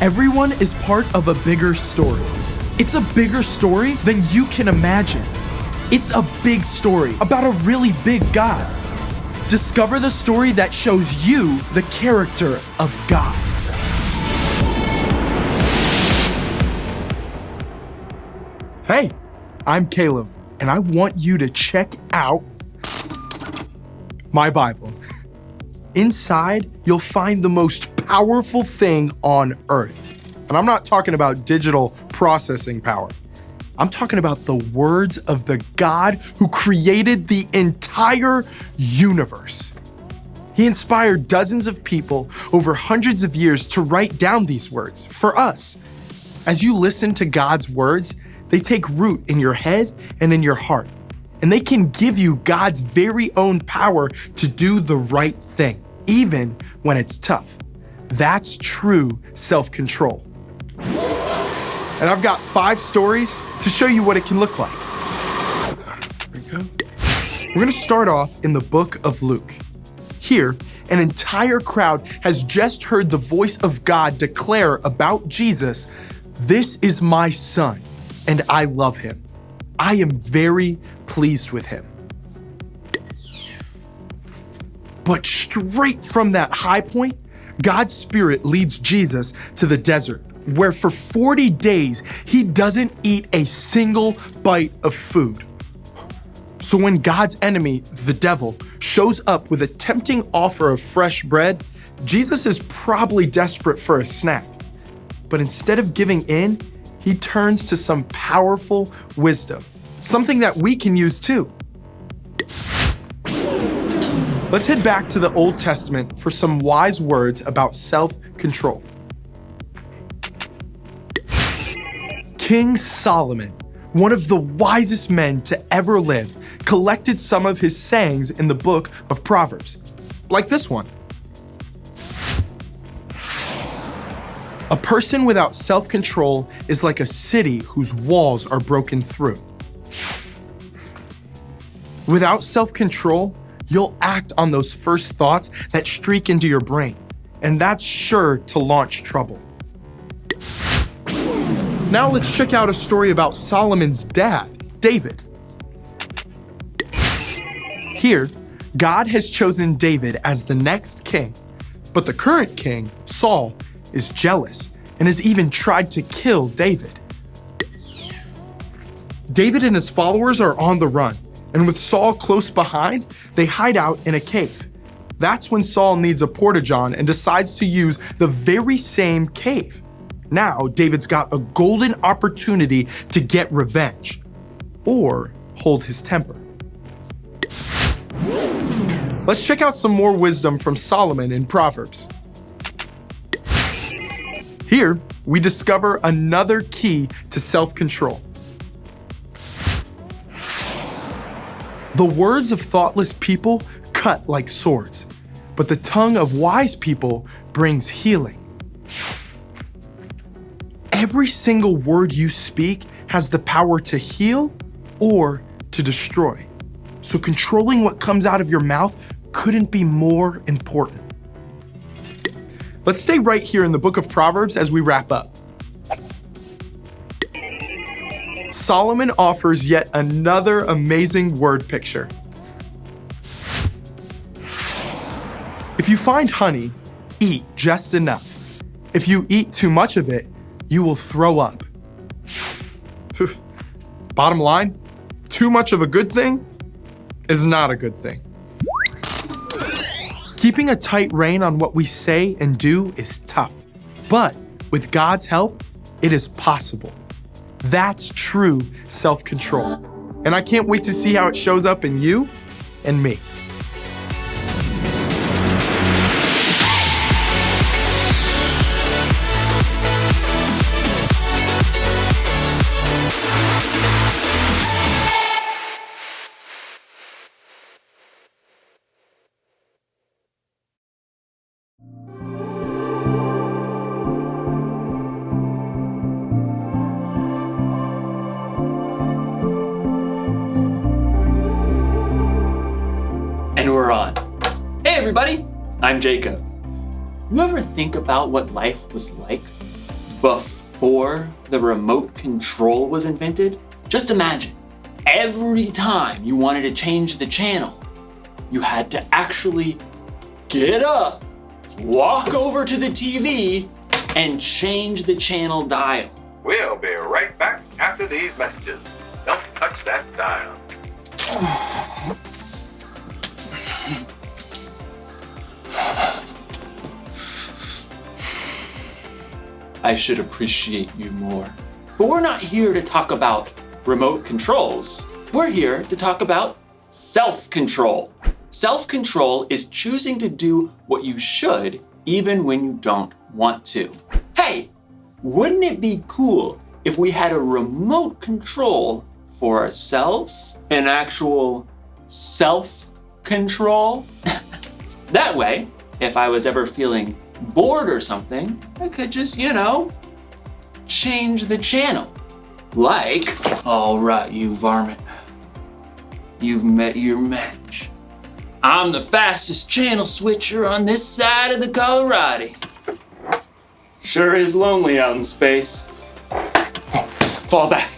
Everyone is part of a bigger story. It's a bigger story than you can imagine. It's a big story about a really big God. Discover the story that shows you the character of God. Hey, I'm Caleb, and I want you to check out my Bible. Inside, you'll find the most powerful thing on earth. And I'm not talking about digital processing power. I'm talking about the words of the God who created the entire universe. He inspired dozens of people over hundreds of years to write down these words for us. As you listen to God's words, they take root in your head and in your heart, and they can give you God's very own power to do the right thing, even when it's tough. That's true self-control. And I've got 5 stories to show you what it can look like. There we go. We're gonna start off in the book of Luke. Here, an entire crowd has just heard the voice of God declare about Jesus, "This is my son, and I love him. I am very pleased with him." But straight from that high point, God's Spirit leads Jesus to the desert, where for 40 days, he doesn't eat a single bite of food. So when God's enemy, the devil, shows up with a tempting offer of fresh bread, Jesus is probably desperate for a snack. But instead of giving in, he turns to some powerful wisdom, something that we can use too. Let's head back to the Old Testament for some wise words about self-control. King Solomon, one of the wisest men to ever live, collected some of his sayings in the book of Proverbs, like this one. A person without self-control is like a city whose walls are broken through. Without self-control, you'll act on those first thoughts that streak into your brain, and that's sure to launch trouble. Now let's check out a story about Solomon's dad, David. Here, God has chosen David as the next king, but the current king, Saul, is jealous and has even tried to kill David. David and his followers are on the run, and with Saul close behind, they hide out in a cave. That's when Saul needs a porta-john and decides to use the very same cave. Now, David's got a golden opportunity to get revenge or hold his temper. Let's check out some more wisdom from Solomon in Proverbs. Here, we discover another key to self-control. The words of thoughtless people cut like swords, but the tongue of wise people brings healing. Every single word you speak has the power to heal or to destroy. So controlling what comes out of your mouth couldn't be more important. Let's stay right here in the book of Proverbs as we wrap up. Solomon offers yet another amazing word picture. If you find honey, eat just enough. If you eat too much of it, you will throw up. Bottom line, too much of a good thing is not a good thing. Keeping a tight rein on what we say and do is tough, but with God's help, it is possible. That's true self-control. And I can't wait to see how it shows up in you and me. And we're on. Hey everybody, I'm Jacob. You ever think about what life was like before the remote control was invented? Just imagine, every time you wanted to change the channel, you had to actually get up, walk over to the TV, and change the channel dial. We'll be right back after these messages. Don't touch that dial. I should appreciate you more. But we're not here to talk about remote controls. We're here to talk about self-control. Self-control is choosing to do what you should even when you don't want to. Hey, wouldn't it be cool if we had a remote control for ourselves? An actual self-control? That way, if I was ever feeling bored or something, I could just, change the channel. Like, all right, you varmint. You've met your match. I'm the fastest channel switcher on this side of the Colorado. Sure is lonely out in space. Fall back.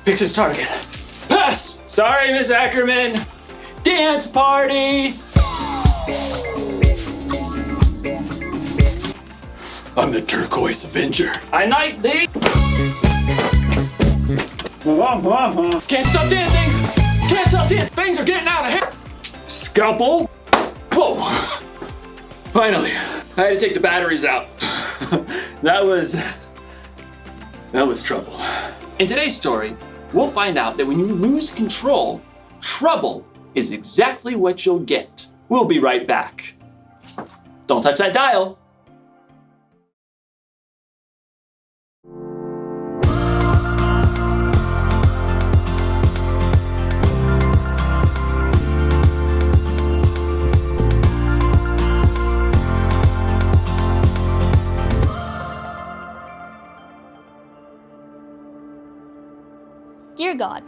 Picks his target. Pass! Sorry, Miss Ackerman. Dance party! I'm the Turquoise Avenger. I knight thee! Can't stop dancing! Can't stop dancing! Things are getting out of hand! Scalpel! Whoa! Finally, I had to take the batteries out. That was trouble. In today's story, we'll find out that when you lose control, trouble is exactly what you'll get. We'll be right back. Don't touch that dial. Dear God,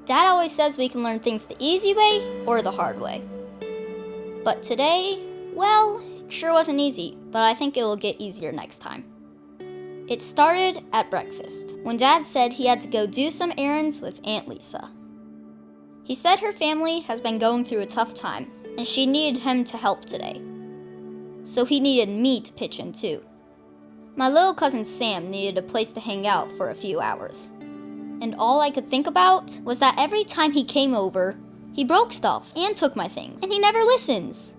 Dad always says we can learn things the easy way or the hard way. But today, well, it sure wasn't easy, but I think it will get easier next time. It started at breakfast, when Dad said he had to go do some errands with Aunt Lisa. He said her family has been going through a tough time, and she needed him to help today. So he needed me to pitch in too. My little cousin Sam needed a place to hang out for a few hours. And all I could think about was that every time he came over, he broke stuff and took my things, and he never listens.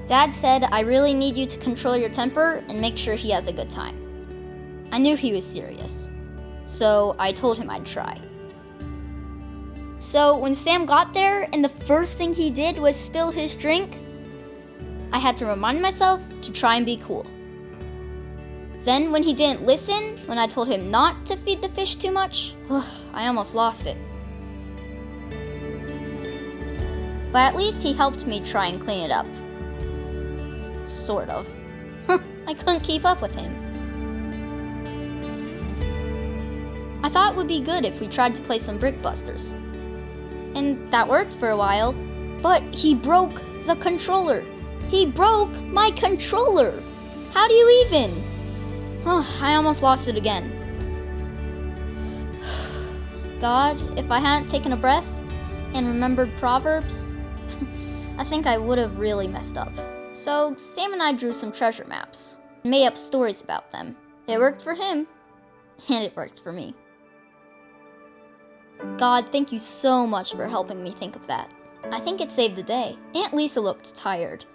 Dad said, I really need you to control your temper and make sure he has a good time. I knew he was serious, so I told him I'd try. So when Sam got there and the first thing he did was spill his drink, I had to remind myself to try and be cool. Then when he didn't listen, when I told him not to feed the fish too much, I almost lost it. But at least he helped me try and clean it up. Sort of. I couldn't keep up with him. I thought it would be good if we tried to play some Brickbusters. And that worked for a while, but he broke the controller. He broke my controller! How do you even? I almost lost it again. God, if I hadn't taken a breath and remembered Proverbs, I think I would have really messed up. So Sam and I drew some treasure maps and made up stories about them. It worked for him, and it worked for me. God, thank you so much for helping me think of that. I think it saved the day. Aunt Lisa looked tired,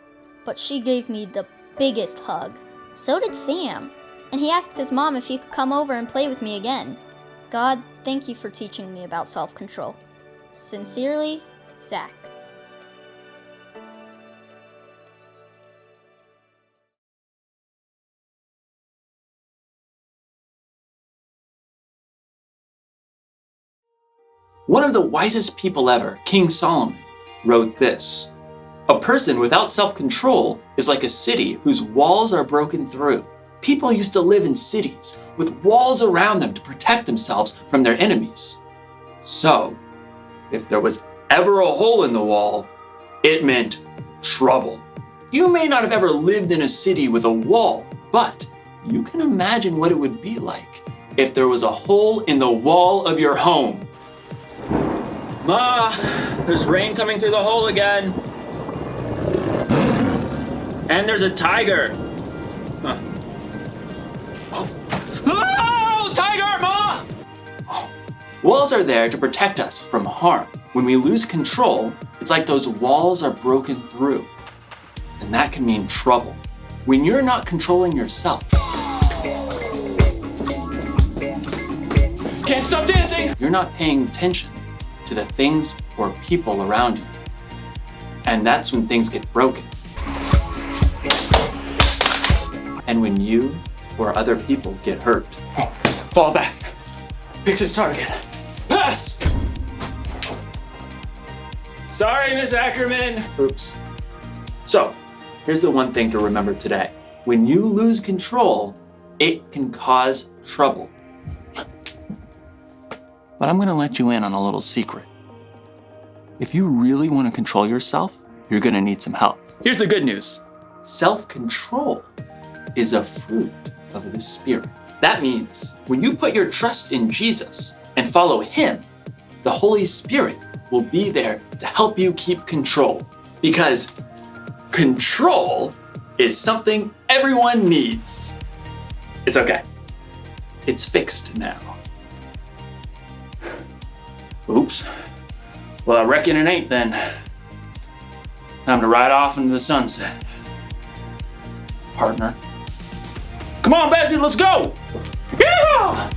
but she gave me the biggest hug. So did Sam. And he asked his mom if he could come over and play with me again. God, thank you for teaching me about self-control. Sincerely, Zach. One of the wisest people ever, King Solomon, wrote this: "A person without self-control is like a city whose walls are broken through." People used to live in cities with walls around them to protect themselves from their enemies. So, if there was ever a hole in the wall, it meant trouble. You may not have ever lived in a city with a wall, but you can imagine what it would be like if there was a hole in the wall of your home. Ma, there's rain coming through the hole again. And there's a tiger. Huh. Oh, tiger, Ma! Walls are there to protect us from harm. When we lose control, it's like those walls are broken through. And that can mean trouble. When you're not controlling yourself. Can't stop dancing! You're not paying attention to the things or people around you. And that's when things get broken. And when you or other people get hurt. Fall back. Picks his target. Pass! Sorry, Miss Ackerman. Oops. So, here's the one thing to remember today. When you lose control, it can cause trouble. But I'm gonna let you in on a little secret. If you really wanna control yourself, you're gonna need some help. Here's the good news. Self-control is a fruit of the Spirit. That means when you put your trust in Jesus and follow Him, the Holy Spirit will be there to help you keep control. Because control is something everyone needs. It's okay. It's fixed now. Oops. Well, I reckon it ain't then. Time to ride off into the sunset. Partner. Come on, Bessie, let's go! Yeah!